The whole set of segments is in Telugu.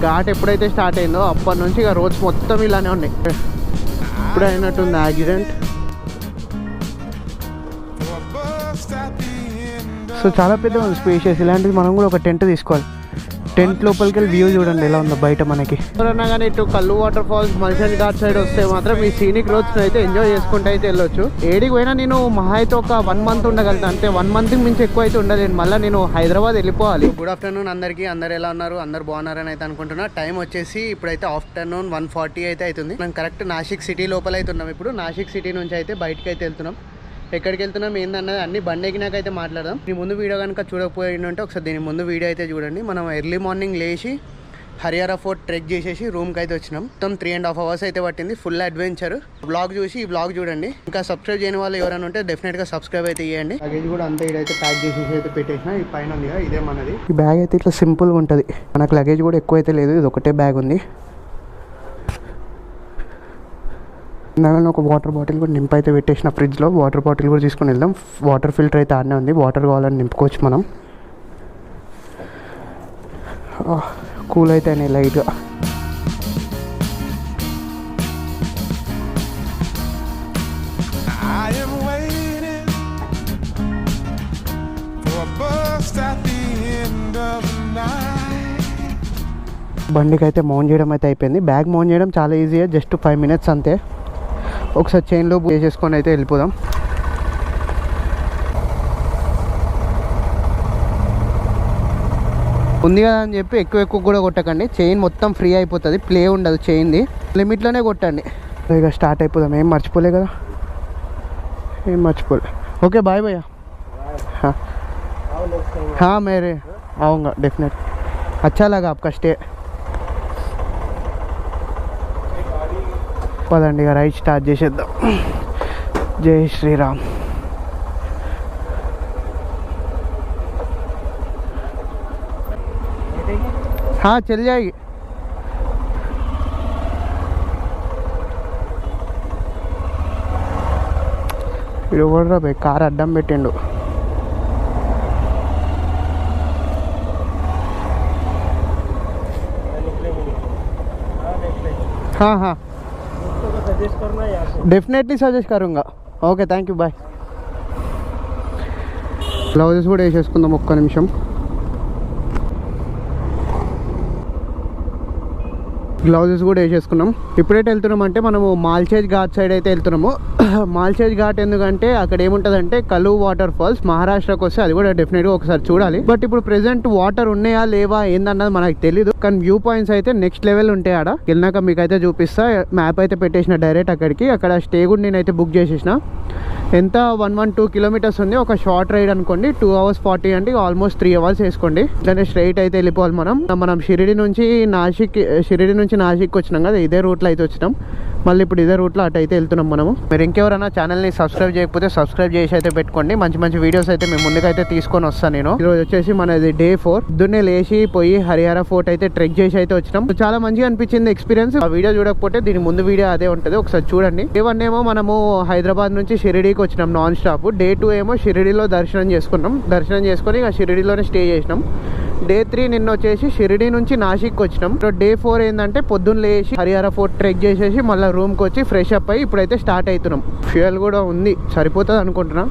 ఘాట్ ఎప్పుడైతే స్టార్ట్ అయిందో అప్పటి నుంచి ఇక రోడ్స్ మొత్తం ఇలానే ఉన్నాయి. ఇప్పుడు అయినట్టుంది యాక్సిడెంట్. సో చాలా పెద్ద ఉంది స్పేషియస్. ఇలాంటిది మనం కూడా ఒక టెంట్ తీసుకోవాలి. టెంట్ లోపలికి వెళ్ళి వ్యూ చూడండి ఎలా ఉందో బయట మనకి. ఎవరన్నా కానీ ఇటు కల్లు వాటర్ ఫాల్స్ మల్సన్ ఘాట్ సైడ్ వస్తే మాత్రం ఈ సీనిక్ రోడ్స్ అయితే ఎంజాయ్ చేసుకుంటూ అయితే వెళ్ళొచ్చు. ఏడికి పోయినా నేను మహా అయితే ఒక 1 month ఉండగలుగుతాను, అంటే 1 month మించి ఎక్కువ అయితే ఉండలేను. మళ్ళీ నేను హైదరాబాద్ వెళ్ళిపోవాలి. గుడ్ ఆఫ్టర్నూన్ అందరికీ. అందరు ఎలా ఉన్నారు? అందరు బాగున్నారని అయితే అనుకుంటున్నా. టైం వచ్చేసి ఇప్పుడైతే ఆఫ్టర్నూన్ 1:40 అయితే అవుతుంది. మనం కరెక్ట్ నాసిక్ సిటీ లోపల అయితే ఉన్నాం. ఇప్పుడు నాసిక్ సిటీ నుంచి అయితే బయటకి అయితే వెళ్తున్నాం. ఎక్కడికి వెళ్తున్నాం ఏందన్నది అన్ని బండి ఎక్కినాకైతే మాట్లాడదాం. దీని ముందు వీడియో కనుక చూడకపోయిందంటే ఒకసారి దీని ముందు వీడియో అయితే చూడండి. మనం ఎర్లీ మార్నింగ్ లేచి హరియారా ఫోర్ట్ ట్రెక్ చేసేసి రూమ్కి అయితే వచ్చినాం. మొత్తం 3.5 hours అయితే పట్టింది. Full adventure. బ్లాగ్ చూసి ఈ బ్లాగ్ చూడండి. ఇంకా సబ్స్క్రైబ్ చేయని వాళ్ళు ఎవరైనా ఉంటే డెఫినెట్గా సబ్స్క్రైబ్ అయితే చేయండి. లగేజ్ కూడా అంతా ఇదైతే ప్యాక్ చేసేసి అయితే పెట్టేసిన. ఈ పైన ఉంది కదా, ఇదే మనది. ఈ బ్యాగ్ అయితే ఇట్లా సింపుల్గా ఉంటుంది. మనకు లగేజ్ కూడా ఎక్కువ అయితే లేదు, ఇది ఒకటే బ్యాగ్ ఉంది. ఇందాక ఒక వాటర్ బాటిల్ కూడా నింపి అయితే పెట్టేసిన ఫ్రిడ్జ్లో. వాటర్ బాటిల్ కూడా తీసుకుని వెళ్దాం. వాటర్ ఫిల్టర్ అయితే ఆడనే ఉంది, వాటర్ కావాలని నింపుకోవచ్చు మనం. కూల్ అయితే అయినాయి లైట్గా. బండికి అయితే మౌంట్ చేయడం అయితే అయిపోయింది. బ్యాగ్ మౌంట్ చేయడం చాలా ఈజీ, జస్ట్ 5 minutes అంతే. ఒకసారి చైన్లో వేసేసుకొని అయితే వెళ్ళిపోదాం. ఉంది కదా అని చెప్పి ఎక్కువ కూడా కొట్టకండి. చైన్ మొత్తం ఫ్రీ అయిపోతుంది, ప్లే ఉండదు చైన్ది. లిమిట్లోనే కొట్టండి. ఇక స్టార్ట్ అయిపోదాం. ఏం మర్చిపోలే కదా, ఏం మర్చిపోలే. ఓకే బాయ్ భయ్యా. हाँ मेरे आऊँगा डेफिनेट. अच्छा लगा आपका स्टे. పదండి ఇక రైడ్ స్టార్ట్ చేసేద్దాం. జై శ్రీరామ్. చల్ జాయి. ఇది కూడా పోయి కారు అడ్డం పెట్టిండు. हाँ डेफिनेटली सजेस्ट करूँगा. Okay thank you bye. Gloves కూడా వేసేసుకుందాం ఒక్క నిమిషం. గ్లౌజెస్ కూడా వేసేసుకున్నాం. ఇప్పుడైతే వెళ్తున్నాం అంటే మనము మాల్చేజ్ ఘాట్ సైడ్ అయితే వెళ్తున్నాము. మాల్చేజ్ ఘాట్ ఎందుకంటే అక్కడ ఏముంటుందంటే కలు వాటర్ ఫాల్స్. మహారాష్ట్రకు వస్తే అది కూడా డెఫినెట్గా ఒకసారి చూడాలి. బట్ ఇప్పుడు ప్రెసెంట్ వాటర్ ఉన్నాయా లేవా ఏందన్నది మనకు తెలీదు, కానీ వ్యూ పాయింట్స్ అయితే నెక్స్ట్ లెవెల్ ఉంటాయి. ఆడ వెళ్ళినాక మీకు అయితే చూపిస్తా. మ్యాప్ అయితే పెట్టేసిన డైరెక్ట్ అక్కడికి. అక్కడ స్టే కూడా నేనైతే బుక్ చేసేసిన. ఎంత 112 kilometers ఉంది. ఒక షార్ట్ రైడ్ అనుకోండి, 2 hours 40 అంటే ఆల్మోస్ట్ 3 hours వేసుకోండి. ఇట్లానే స్ట్రైట్ అయితే వెళ్ళిపోవాలి మనం షిరిడి నుంచి నాసిక్ వచ్చినాం కదా, ఇదే రూట్లో అయితే వచ్చినాం. మళ్ళీ ఇప్పుడు ఇదే రూట్లో అటు అయితే వెళ్తున్నాం మనము. మీరు ఇంకెవరైనా ఛానల్ని సబ్స్క్రైబ్ చేయకపోతే సబ్స్క్రైబ్ చేసి అయితే పెట్టుకోండి. మంచి మంచి వీడియోస్ అయితే మేము ముందుకైతే తీసుకొని వస్తాను నేను. ఈరోజు వచ్చేసి మనది Day 4. పొద్దున్నే లేచి పోయి హరియారా ఫోర్ట్ అయితే ట్రెక్ చేసి అయితే వచ్చినాం. చాలా మంచిగా అనిపించింది ఎక్స్పీరియన్స్. ఆ వీడియో చూడకపోతే దీని ముందు వీడియో అదే ఉంటుంది, ఒకసారి చూడండి. Day 1 ఏమో మనము హైదరాబాద్ నుంచి షిరిడీకి వచ్చినాం నాన్ స్టాప్. Day 2 ఏమో షిరిడీలో దర్శనం చేసుకొని ఇక షిరిడీలోనే స్టే చేసినాం. Day 3 నిన్న వచ్చేసి షిరిడీ నుంచి నాసిక్ వచ్చినాం. Day 4 ఏంటంటే పొద్దున్న లేచి హరియారా ఫోర్ట్ ట్రెక్ చేసేసి మళ్ళీ రూమ్కి వచ్చి ఫ్రెష్ అప్ అయ్యి ఇప్పుడైతే స్టార్ట్ అవుతున్నాం. ఫ్యూయల్ కూడా ఉంది, సరిపోతుంది అనుకుంటున్నా.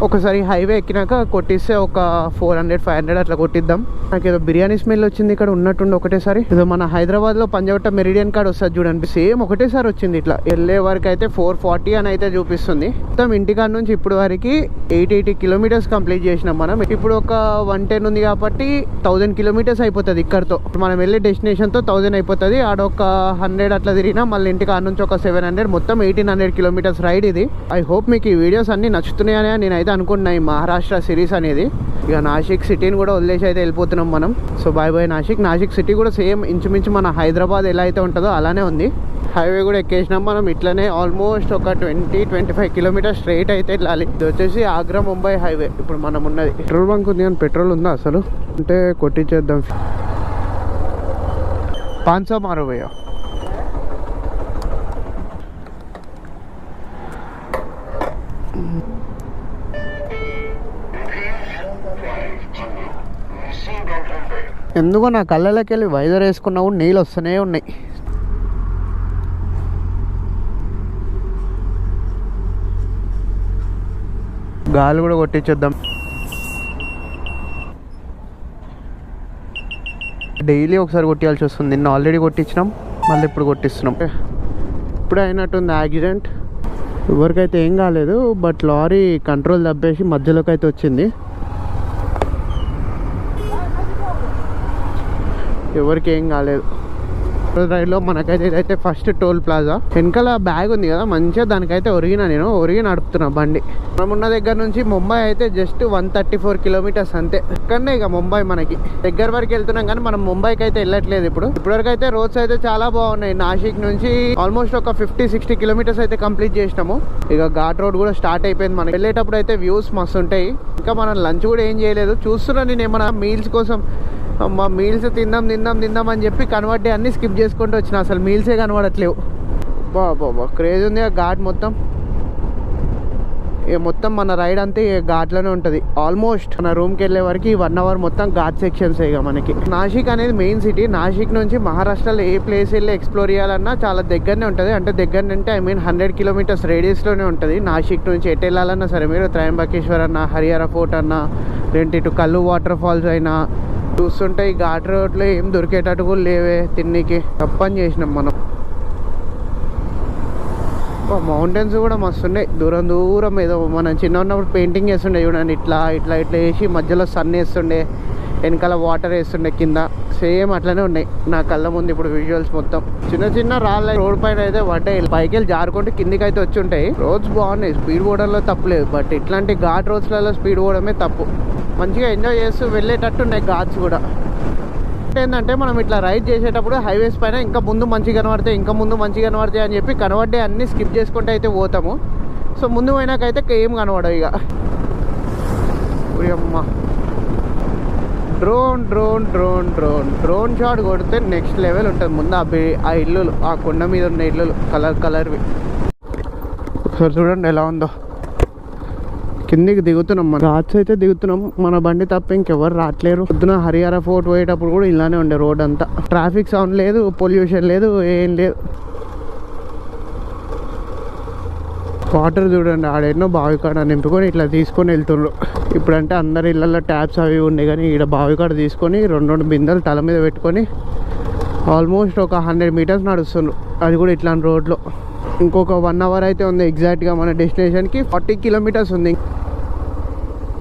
ఒకసారి హైవే ఎక్కినాక కొట్టిస్తే ఒక 400-500 అట్లా కొట్టిద్దాం. నాకు ఏదో బిర్యానీ స్మెల్ వచ్చింది ఇక్కడ ఉన్నట్టుండి ఒకటేసారి. ఏదో మన హైదరాబాద్లో పంజాగుట్ట మెరిడియన్ కార్డ్ వస్తుంది చూడండి, సేమ్ ఒకటేసారి వచ్చింది. ఇట్లా వెళ్ళే వరకు అయితే 440 అని అయితే చూపిస్తుంది. మొత్తం ఇంటికాడ నుంచి ఇప్పుడు వరకు 80 kilometers కంప్లీట్ చేసినాం మనం. ఇప్పుడు ఒక 110 ఉంది కాబట్టి 1000 kilometers అయిపోతుంది ఇక్కడతో. మనం వెళ్ళే డెస్టినేషన్తో 1000 అయిపోతుంది. ఆడొక 100 అట్లా తిరిగినా మళ్ళీ ఇంటికి ఆడ నుంచి ఒక 700, మొత్తం 1800 kilometers రైడ్ ఇది. ఐ హోప్ మీకు ఈ వీడియోస్ అన్ని నచ్చుతున్నాయని నేనైతే అనుకుంటున్నా. ఈ మహారాష్ట్ర సిరీస్ అనేది. ఇక నాసిక్ సిటీని కూడా వదిలేసి అయితే వెళ్ళిపోతున్నాం మనం. So bye bye Nashik city కూడా సేమ్ ఇంచుమించు మన హైదరాబాద్ ఎలా అయితే ఉంటుందో అలానే ఉంది. హైవే కూడా ఎక్కేసినాం మనం. ఇట్లనే ఆల్మోస్ట్ ఒక 20-25 kilometers స్ట్రైట్ అయితే వెళ్ళాలి. ఇది వచ్చేసి ఆగ్రా ముంబై హైవే ఇప్పుడు మనం ఉన్నది. పెట్రోల్ బంక్ ఉంది కానీ పెట్రోల్ ఉందా అసలు అంటే కొట్టించేద్దాం. 500 मारो भैया. ఎందుకో నా కళ్ళలోకి వెళ్ళి వైజర్ వేసుకున్నా కూడా నీళ్ళు వస్తూనే ఉన్నాయి. గాలి కూడా కొట్టించేద్దాం. డైలీ ఒకసారి కొట్టియాల్సి వస్తుంది. నిన్న ఆల్రెడీ కొట్టించినాం, మళ్ళీ ఇప్పుడు కొట్టిస్తున్నాం. ఇప్పుడే అయినట్టుంది యాక్సిడెంట్. ఎవరికైతే ఏం కాలేదు, బట్ లారీ కంట్రోల్ తప్పేసి మధ్యలోకి అయితే వచ్చింది. ఎవరికి ఏం కాలేదు. రైడ్లో మనకైతే ఇదైతే ఫస్ట్ టోల్ ప్లాజా. వెనకాల బ్యాగ్ ఉంది కదా, మంచిగా దానికైతే ఒరిగి నడుపుతున్నా బండి. మనం ఉన్న దగ్గర నుంచి ముంబై అయితే జస్ట్ 134 కిలోమీటర్స్ అంతే. ఇక్కడనే ఇక ముంబై మనకి దగ్గర వరకు వెళ్తున్నాం, కానీ మనం ముంబైకి అయితే వెళ్ళట్లేదు. ఇప్పటివరకు అయితే రోడ్స్ అయితే చాలా బాగున్నాయి. నాసిక్ నుంచి ఆల్మోస్ట్ ఒక 50-60 కిలోమీటర్స్ అయితే కంప్లీట్ చేసినాము. ఇక ఘాట్ రోడ్ కూడా స్టార్ట్ అయిపోయింది. మనకి వెళ్ళేటప్పుడు అయితే వ్యూస్ మస్తు ఉంటాయి. ఇంకా మనం లంచ్ కూడా ఏం చేయలేదు. చూస్తున్నా నేను ఏమన్నా మీల్స్ కోసం. మా మీల్స్ తిందాం అని చెప్పి కనబడి అన్నీ స్కిప్ చేసుకుంటూ వచ్చిన. అసలు మీల్సే కనబడట్లేవు. బాబా క్రేజ్ ఉంది ఆ ఘాట్ మొత్తం. ఇక మొత్తం మన రైడ్ అంతే ఘాట్లోనే ఉంటుంది. ఆల్మోస్ట్ మన రూమ్కి వెళ్ళే వరకు 1 అవర్ మొత్తం ఘాట్ సెక్షన్స్ ఇక మనకి. నాసిక్ అనేది మెయిన్ సిటీ. నాసిక్ నుంచి మహారాష్ట్రలో ఏ ప్లేస్ వెళ్ళి ఎక్స్ప్లోర్ చేయాలన్నా చాలా దగ్గరనే ఉంటుంది. అంటే దగ్గరనంటే 100 కిలోమీటర్స్ రేడియస్లోనే ఉంటుంది. నాసిక్ నుంచి ఎటు వెళ్ళాలన్నా సరే మీరు త్రయంబకేశ్వర్ అన్న, హరిహర ఫోర్ట్ అన్న, లేదంటే ఇటు కల్లు వాటర్ ఫాల్స్ అయినా చూస్తుంటే ఈ ఘాట్ రోడ్లో ఏం దొరికేటట్టు కూడా లేవే తిన్నికి. తప్పని చేసినాం మనం. మౌంటైన్స్ కూడా మస్తున్నాయి దూరం. ఏదో మనం చిన్న ఉన్నప్పుడు పెయింటింగ్ వేస్తుండే చూడండి, ఇట్లా వేసి మధ్యలో సన్ వేస్తుండే, వెనకాల వాటర్ వేస్తుండే కింద. సేమ్ అట్లనే ఉన్నాయి నా కళ్ళ ముందు ఇప్పుడు విజువల్స్. మొత్తం చిన్న రాళ్ళ రోడ్ పైన అయితే పడ్డాయి. పైకి వెళ్ళి జారుకుంటే కిందికి అయితే వచ్చి ఉంటాయి. రోడ్స్ బాగున్నాయి, స్పీడ్ పోవడంలో తప్పులేదు. బట్ ఇట్లాంటి ఘాట్ రోడ్స్లలో స్పీడ్ పోవడమే తప్పు. మంచిగా ఎంజాయ్ చేస్తూ వెళ్ళేటట్టు ఉన్నాయి ఘాట్స్ కూడా. ఏంటంటే మనం ఇట్లా రైడ్ చేసేటప్పుడు హైవేస్ పైన ఇంకా ముందు మంచిగా కనబడతాయి అని చెప్పి కనబడ్డే అన్నీ స్కిప్ చేసుకుంటూ అయితే పోతాము. సో ముందు పోయినాకైతే ఏం కనబడవు ఇక. అమ్మ డ్రోన్ షాట్ కొడితే నెక్స్ట్ లెవెల్ ఉంటుంది. ముందు ఆ ఇల్లులు, ఆ కొండ మీద ఉన్న ఇల్లులు కలర్వి ఒకసారి చూడండి ఎలా ఉందో. కిందికి దిగుతున్నాం, మన ఘాట్స్ అయితే దిగుతున్నాం. మన బండి తప్ప ఇంకెవరు రావట్లేరు. పొద్దున హరిహర ఫోర్ట్ పోయేటప్పుడు కూడా ఇలానే ఉండే రోడ్ అంతా. ట్రాఫిక్ సౌండ్ లేదు, పొల్యూషన్ లేదు, ఏం లేదు. వాటర్ చూడండి, ఆడెన్నో బావి కాడ నింపుకొని ఇట్లా తీసుకొని వెళ్తుండ్రు. ఇప్పుడంటే అందరి ఇళ్ళల్లో ట్యాప్స్ అవి ఉన్నాయి, కానీ ఇక్కడ బావి కాడ తీసుకొని 2 బిందెలు తల మీద పెట్టుకొని ఆల్మోస్ట్ ఒక 100 మీటర్స్ నడుస్తుండ్రు. అది కూడా ఇట్లాంటి రోడ్లో. ఇంకొక 1 అవర్ అయితే ఉంది ఎగ్జాక్ట్గా మన డెస్టినేషన్కి. 40 కిలోమీటర్స్ ఉంది.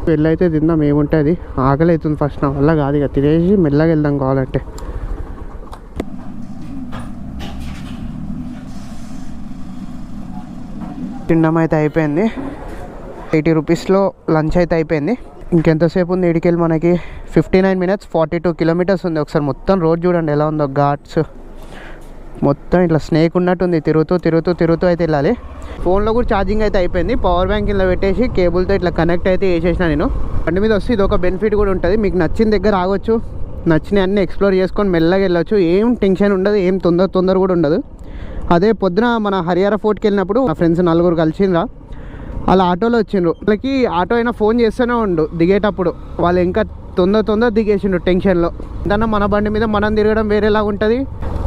వెళ్ళైతే తిందాం, ఏముంటుంది. ఆకలి అవుతుంది ఫస్ట్, నా వల్ల కాదు ఇక. తినేసి మెల్లగా వెళ్దాం కావాలంటే. తినడం అయితే అయిపోయింది. 80 రూపీస్లో లంచ్ అయితే అయిపోయింది. ఇంకెంతసేపు ఉంది ఇడికెళ్ళి మనకి? 59 మినిట్స్, 42 కిలోమీటర్స్ ఉంది. ఒకసారి మొత్తం రోడ్ చూడండి ఎలా ఉందో. ఘాట్స్ మొత్తం ఇట్లా స్నేక్ ఉన్నట్టుంది, తిరుగుతూ అయితే వెళ్ళాలి. ఫోన్లో కూడా ఛార్జింగ్ అయితే అయిపోయింది. పవర్ బ్యాంక్ ఇలా పెట్టేసి కేబుల్తో ఇట్లా కనెక్ట్ అయితే చేసేసిన నేను. బండి మీద వస్తే ఇది ఒక బెనిఫిట్ కూడా ఉంటుంది. మీకు నచ్చిన దగ్గర ఆగొచ్చు, నచ్చిన అన్నీ ఎక్స్ప్లోర్ చేసుకొని మెల్లగా వెళ్ళొచ్చు. ఏం టెన్షన్ ఉండదు, ఏం తొందర కూడా ఉండదు. అదే పొద్దున మన హరిహర ఫోర్ట్కి వెళ్ళినప్పుడు నా ఫ్రెండ్స్ 4 కలిసిండ్రా, అలా ఆటోలో వచ్చిండ్రు. వాళ్ళకి ఆటో అయినా ఫోన్ చేస్తూనే ఉండు దిగేటప్పుడు. వాళ్ళు ఇంకా తొందర దిగేసిండు టెన్షన్లో. దాన్ని మన బండి మీద మనం తిరగడం వేరేలాగా ఉంటుంది,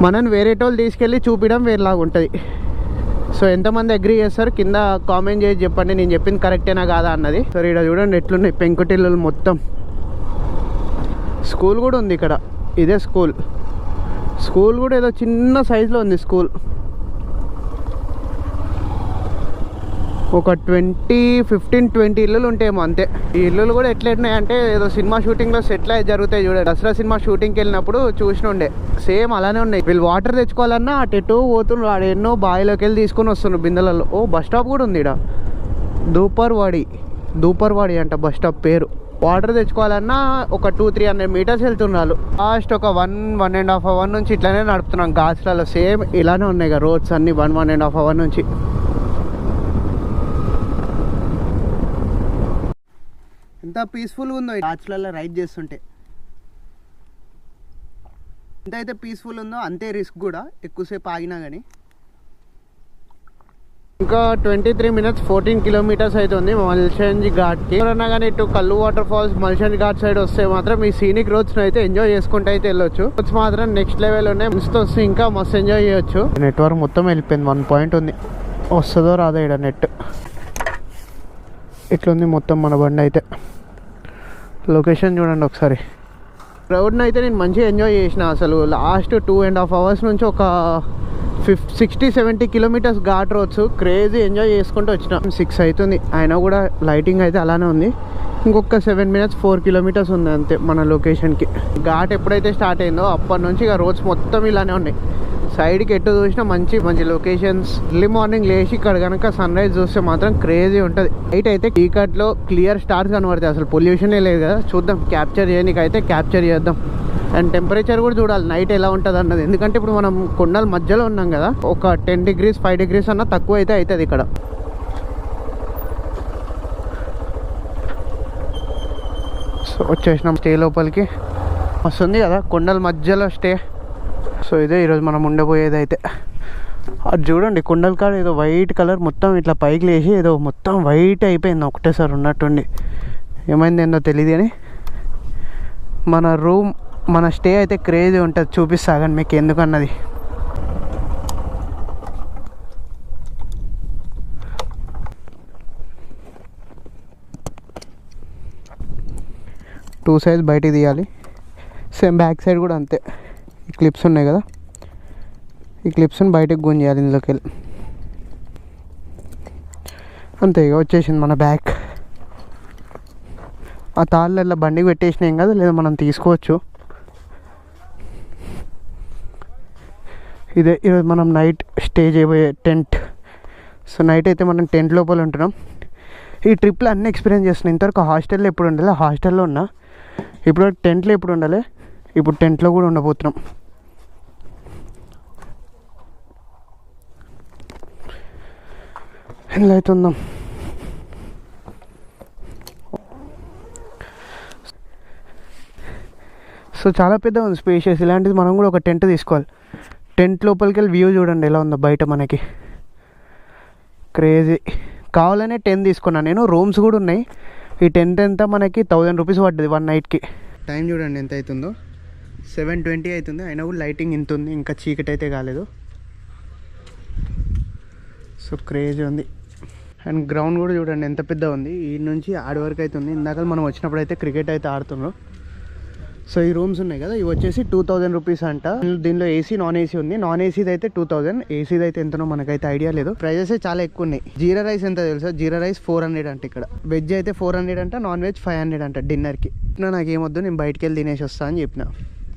మనం వేరే టోళ్ళు తీసుకెళ్ళి చూపించడం వేరేలాగా ఉంటుంది. సో ఎంతమంది అగ్రీ చేస్తారు కింద కామెంట్ చేసి చెప్పండి, నేను చెప్పింది కరెక్టేనా కాదా అన్నది. సరే ఇక్కడ చూడండి ఎట్లున్నాయి పెంకుటిల్లులు మొత్తం. స్కూల్ కూడా ఉంది ఇక్కడ. ఇదే స్కూల్ కూడా ఏదో చిన్న సైజులో ఉంది స్కూల్. ఒక 15-20 ఇల్లులు ఉంటాయేమో అంతే. ఈ ఇల్లులు కూడా ఎట్లున్నాయంటే ఏదో సినిమా షూటింగ్లో సెట్లు అయితే జరుగుతాయి చూడండి. దసరా సినిమా షూటింగ్కి వెళ్ళినప్పుడు చూసినుండే, సేమ్ అలానే ఉన్నాయి. వీళ్ళు వాటర్ తెచ్చుకోవాలన్నా అటు పోతున్నారు. ఆడ ఎన్నో బావిలోకి వెళ్ళి తీసుకొని వస్తున్నారు బిందెలలో. ఓ బస్ స్టాప్ కూడా ఉంది ఇక్కడ, దూపర్వాడి అంట బస్ స్టాప్ పేరు. వాటర్ తెచ్చుకోవాలన్నా ఒక 200-300 మీటర్స్ వెళ్తున్నారు. లాస్ట్ ఒక 1-1.5 అవర్ నుంచి ఇట్లానే నడుపుతున్నాం ఘాట్స్లలో. సేమ్ ఇలానే ఉన్నాయి కదా రోడ్స్ అన్ని 1-1.5 అవర్ నుంచి. ఎంత పీస్ఫుల్గా ఉందో ఘాట్స్లలో రైడ్ చేస్తుంటే. ఎంతైతే పీస్ఫుల్ ఉందో అంతే రిస్క్ కూడా, ఎక్కువసేపు ఆగినా కానీ. ఇంకా 23 minutes 14 kilometers అవుతుంది మల్షంజ్ ఘాట్కి. ఎవరన్నా కానీ ఇటు కల్లు వాటర్ ఫాల్స్ మల్షంజ్ ఘాట్ సైడ్ వస్తే మాత్రం ఈ సీనిక్ రోడ్స్ అయితే ఎంజాయ్ చేసుకుంటూ అయితే వెళ్ళొచ్చు. రోడ్స్ మాత్రం నెక్స్ట్ లెవెల్ ఉన్నాయి. మనసుతో వస్తే ఇంకా మస్తు ఎంజాయ్ చేయొచ్చు. నెట్వర్క్ మొత్తం వెళ్ళిపోయింది. 1 point ఉంది. వస్తుందో రాదో ఇక్కడ నెట్. ఇట్లుంది మొత్తం మన బండి అయితే. లొకేషన్ చూడండి ఒకసారి. రోడ్ని అయితే నేను మంచిగా ఎంజాయ్ చేసిన. అసలు లాస్ట్ 2.5 hours నుంచి ఒక 60-70 kilometers ghat roads crazy enjoy చేసుకుంటూ వచ్చిన. 6 అవుతుంది అయినా కూడా లైటింగ్ అయితే అలానే ఉంది. ఇంకొక 7 minutes 4 kilometers ఉంది అంతే మన లొకేషన్కి. ఘాట్ ఎప్పుడైతే స్టార్ట్ అయిందో అప్పటి నుంచి ఇక రోడ్స్ మొత్తం ఇలానే ఉన్నాయి. సైడ్కి ఎటు చూసినా మంచి మంచి లొకేషన్స్. ఎర్లీ మార్నింగ్ లేచి ఇక్కడ కనుక సన్ రైజ్ చూస్తే మాత్రం క్రేజీ ఉంటుంది. నైట్ అయితే చీకట్లో క్లియర్ స్టార్స్ కనబడతాయి. అసలు పొల్యూషనే లేదు కదా. చూద్దాం క్యాప్చర్ చేయడానికి అయితే క్యాప్చర్ చేద్దాం. అండ్ టెంపరేచర్ కూడా చూడాలి నైట్ ఎలా ఉంటుంది అన్నది. ఎందుకంటే ఇప్పుడు మనం కొండల మధ్యలో ఉన్నాం కదా. ఒక 10 degrees 5 degrees అన్న తక్కువ అయితే అవుతుంది ఇక్కడ. సో వచ్చేసినాం స్టే లోపలికి. వస్తుంది కదా కొండల మధ్యలో స్టే. సో ఇదే ఈరోజు మనం ఉండబోయేది అయితే. అది చూడండి కొండల కాడ ఏదో వైట్ కలర్ మొత్తం ఇట్లా పైకి లేచి ఏదో మొత్తం వైట్ అయిపోయింది ఒకటేసారి ఉన్నట్టుండి. ఏమైంది ఏందో తెలియదు కానీ మన స్టే అయితే క్రేజీ ఉంటుంది. చూపిస్తా కానీ మీకు ఎందుకన్నది. టూ సైజ్ బయటికి తీయాలి. సేమ్ బ్యాక్ సైడ్ కూడా అంతే. ఈ క్లిప్స్ ఉన్నాయి కదా, ఈ క్లిప్స్ని బయటకు గుంజేయాలి ఇందులోకి వెళ్ళి. అంతే ఇక వచ్చేసింది మన బ్యాగ్. ఆ తాళ్ళల్లో బండికి పెట్టేసినాం కదా, లేదా మనం తీసుకోవచ్చు. ఇదే ఈరోజు మనం నైట్ స్టే చేయబోయే టెంట్. సో నైట్ అయితే మనం టెంట్ లోపల ఉంటున్నాం. ఈ ట్రిప్లో అన్ని ఎక్స్పీరియన్స్ చేస్తున్నాం. ఇంతవరకు హాస్టల్లో ఎప్పుడు ఉండాలి, హాస్టల్లో ఉన్నా. ఇప్పుడు టెంట్లో ఎప్పుడు ఉండాలి, ఇప్పుడు టెంట్లో కూడా ఉండబోతున్నాం. ఎలా అవుతుందాం. సో చాలా పెద్దగా ఉంది, స్పేషియస్. ఇలాంటిది మనం కూడా ఒక టెంట్ తీసుకోవాలి. టెంట్ లోపలికి వెళ్ళి వ్యూ చూడండి ఎలా ఉందో బయట మనకి. క్రేజీ. కావాలనే 10 తీసుకున్నాను నేను. రూమ్స్ కూడా ఉన్నాయి. ఈ టెంట్ ఎంత మనకి 1000 rupees పడ్డది 1 nightకి. టైం చూడండి ఎంత అవుతుందో, 7:20 అవుతుంది. అయినా కూడా లైటింగ్ ఇంత ఉంది, ఇంకా చీకటి అయితే కాలేదు. సో క్రేజీ ఉంది. అండ్ గ్రౌండ్ కూడా చూడండి ఎంత పెద్ద ఉంది. ఈ నుంచి ఆడి వరకు అయితే ఉంది. ఇందాక మనం వచ్చినప్పుడు అయితే క్రికెట్ అయితే ఆడుతున్నాం. సో ఈ రూమ్స్ ఉన్నాయి కదా, ఇవి వచ్చేసి 2000 rupees అంట. దీనిలో ఏసీ నాన్ ఏసీ ఉంది. నాన్ ఏసీది అయితే 2000, ఏసీది అయితే ఎంతనో మనకైతే ఐడియా లేదు. ప్రైజెస్ చాలా ఎక్కువ ఉన్నాయి. జీరా రైస్ ఎంత తెలుసా? జీరా రైస్ 400 అంట ఇక్కడ. వెజ్ అయితే 400 అంట, నాన్ వెజ్ 500 అంట డిన్నర్కి. నాకు ఏమొద్దు, నేను బయటికి వెళ్ళి తినేసి వస్తా అని చెప్పిన.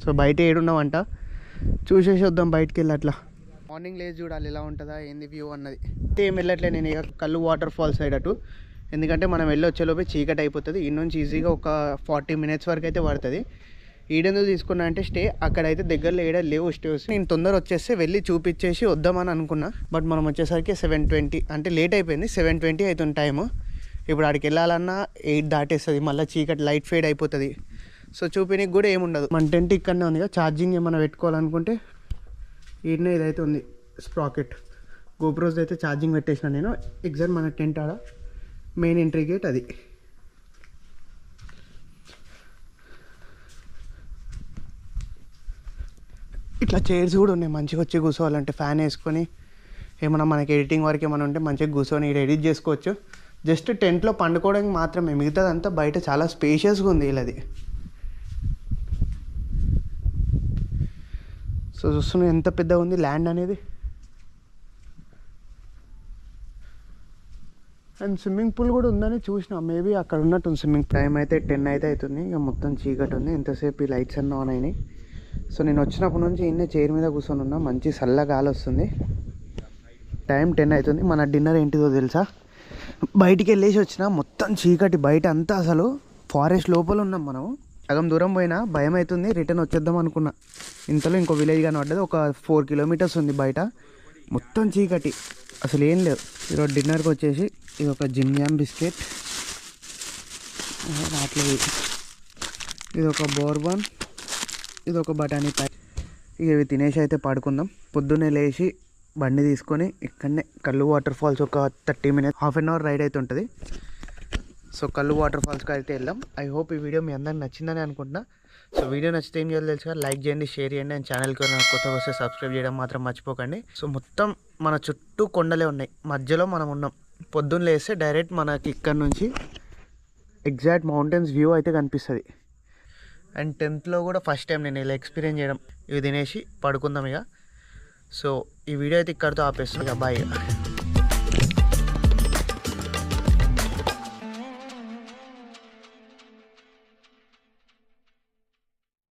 సో బయట ఏడున్నామంట, చూసేసి వద్దాం బయటికి వెళ్ళి. అట్లా మార్నింగ్ లేచి చూడాలి ఎలా ఉంటుందా ఏంది వ్యూ అన్నది. ఏం వెళ్ళట్లే నేను ఇక కల్లు వాటర్ ఫాల్స్ సైడ్ అటు. ఎందుకంటే మనం వెళ్ళి వచ్చేలోపే చీకటి అయిపోతుంది. ఈ నుంచి ఈజీగా ఒక 40 minutes వరకు అయితే పడుతుంది. ఈడెందుకు తీసుకున్నా అంటే స్టే అక్కడైతే దగ్గరలో ఏడా లేవు స్టేస్. నేను తొందర వచ్చేస్తే వెళ్ళి చూపించేసి వద్దామని అనుకున్నా. బట్ మనం వచ్చేసరికి 7:20 అంటే లేట్ అయిపోయింది. 7:20 అవుతుంది టైము. ఇప్పుడు ఆడికి వెళ్ళాలన్నా 8 దాటేస్తుంది. మళ్ళీ చీకటి లైట్ ఫేడ్ అయిపోతుంది. సో చూపించడానికి కూడా ఏముండదు. మన టెంట్ ఇక్కడనే ఉంది కదా. ఛార్జింగ్ ఏమైనా పెట్టుకోవాలనుకుంటే ఈడనే ఇదైతే ఉంది స్ప్రాకెట్. గోప్రోస్ అయితే ఛార్జింగ్ పెట్టేసిన నేను. ఎగ్జాక్ట్ మన టెంట్ ఆడ మెయిన్ ఎంట్రీ గేట్ అది. ఇట్లా చైర్స్ కూడా ఉన్నాయి మంచిగా వచ్చి కూర్చోవాలంటే. ఫ్యాన్ వేసుకొని ఏమన్నా మనకి ఎడిటింగ్ వరకు ఏమైనా ఉంటే మంచిగా కూర్చొని ఇక్కడ ఎడిట్ చేసుకోవచ్చు. జస్ట్ టెంట్లో పండుకోవడానికి మాత్రమే, మిగతాదంతా బయట చాలా స్పేషియస్గా ఉంది వీళ్ళది. సో చూస్తున్నాం ఎంత పెద్దగా ఉంది ల్యాండ్ అనేది. అండ్ స్విమ్మింగ్ పూల్ కూడా ఉందని చూసిన. మేబీ అక్కడ ఉన్నట్టుంది స్విమ్మింగ్. టైం అయితే 10 అయితే అవుతుంది. ఇక మొత్తం చీకటి ఉంది. ఎంతసేపు ఈ లైట్స్ అన్నీ ఆన్ అయినాయి. సో నేను వచ్చినప్పటి నుంచి ఇన్నే చైర్ మీద కూర్చొని ఉన్నా. మంచి చల్ల గాలి వస్తుంది. టైం 10 అవుతుంది. మన డిన్నర్ ఏంటిదో తెలుసా? బయటికి వెళ్ళేసి వచ్చిన. మొత్తం చీకటి బయట అంతా. అసలు ఫారెస్ట్ లోపల ఉన్నాం మనం. సగం దూరం పోయినా భయం అవుతుంది. రిటర్న్ వచ్చేద్దాం అనుకున్నా. ఇంతలో ఇంకో విలేజ్ కానీ పడ్డది. ఒక 4 kilometers ఉంది బయట. మొత్తం చీకటి, అసలు ఏం లేదు. ఈరోజు డిన్నర్కి వచ్చేసి ఇది ఒక జిమ్ జామ్ బిస్కెట్, అట్లా ఇది ఒక బోర్బన్, ఇది ఒక బఠానీ ప్యాక్. ఇక ఇవి తినేసి అయితే పడుకుందాం. పొద్దున్నే లేచి బండి తీసుకొని ఇక్కడనే కల్లు వాటర్ ఫాల్స్ ఒక 30 minutes half an hour ride అయితే ఉంటుంది. సో కల్లు వాటర్ ఫాల్స్కి అయితే వెళ్దాం. ఐ హోప్ ఈ వీడియో మీ అందరికి నచ్చిందని అనుకుంటున్నా. సో వీడియో నచ్చితే ఏం చేయాలి తెలుసుగా, లైక్ చేయండి, షేర్ చేయండి, అండ్ ఛానల్కి కొత్తగా వస్తే సబ్స్క్రైబ్ చేయడం మాత్రం మర్చిపోకండి. సో మొత్తం మన చుట్టూ కొండలే ఉన్నాయి, మధ్యలో మనం ఉన్నాం. పొద్దున్న లేస్తే డైరెక్ట్ మనకి ఇక్కడ నుంచి ఎగ్జాక్ట్ మౌంటైన్స్ వ్యూ అయితే కనిపిస్తుంది. అండ్ 10th కూడా ఫస్ట్ టైం నేను ఇలా ఎక్స్పీరియన్స్ చేయడం. ఇవి తినేసి పడుకుందాం ఇక. సో ఈ వీడియో అయితే ఇక్కడితో ఆపేస్తుంది. ఇక బాయ్.